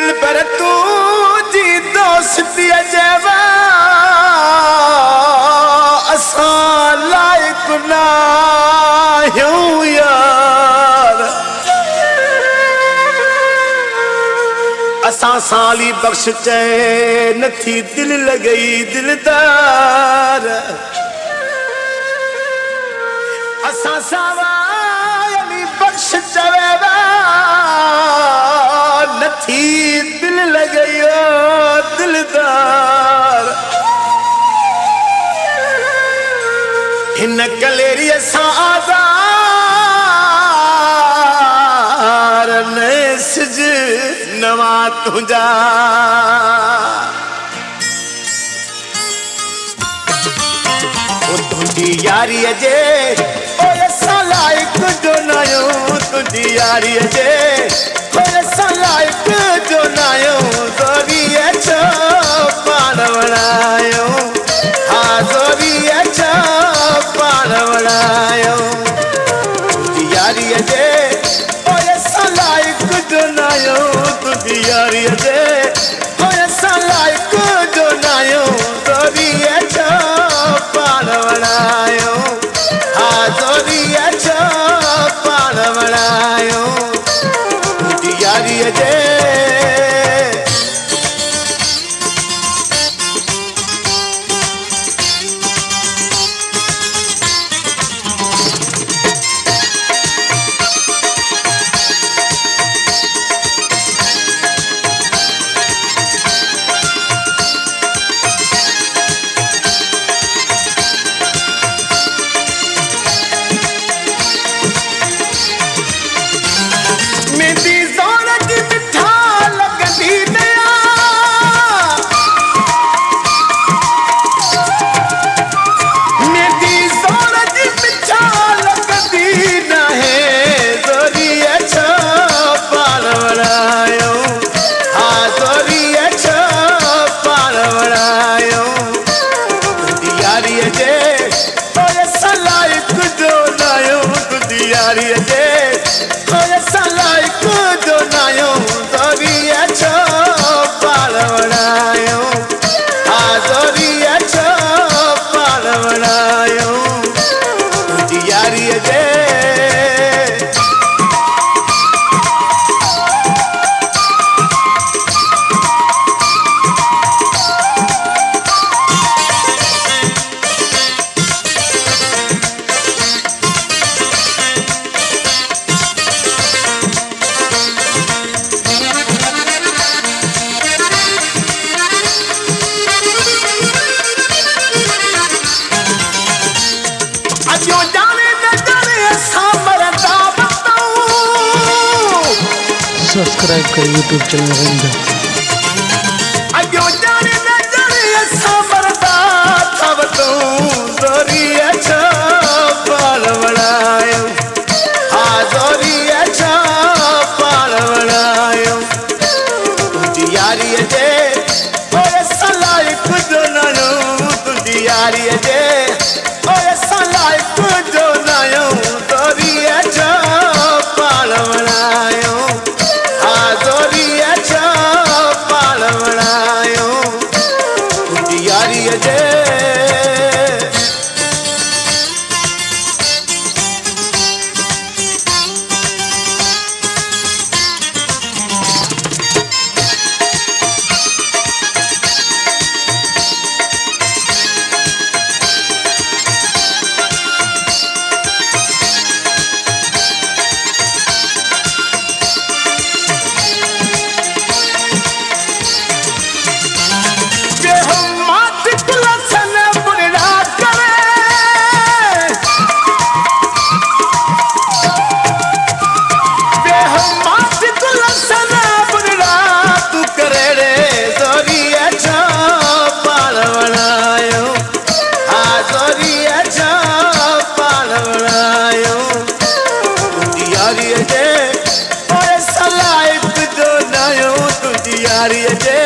दिल पर तू जी दोस्ती अजवा असा लायक ना यूं यार असा साली बख्श चैन थी दिल लगई दिलदार असा साली बख्श चवेवा नथी दिल लगयो दिलदार हिन कलेरी सादार ने सिज नवा तुझा ओ तुझी यारी जे ओए सलाइक जो नयो तुझी यारी जे ओए सलाइक जो नयो जोरी छो पाण वणायो हा जोरी छो पाण वणायो तुझी यारी जे ओए सलाइक जो नयो तुझी यारी जे ओए सलाइक जो नयो जोरी छो पाण वणायो हा जोरी छो पाण वणायो तुझी यारी जे सब्सक्राइब कर यूट्यूब चैनल रंग अयो जाने न जाने सामरदा तब तू जोरी अच्छा पाल बनायो हा जोरी अच्छा पाल बनायो तुझी यारी जे ओए सलाइक जो नयो तुझी यारी जे ओए सलाइक जो नयो जोरी अच्छा पाल बनायो जोरी अच्छा पाल वणायो तुझी यारी जे यारी जे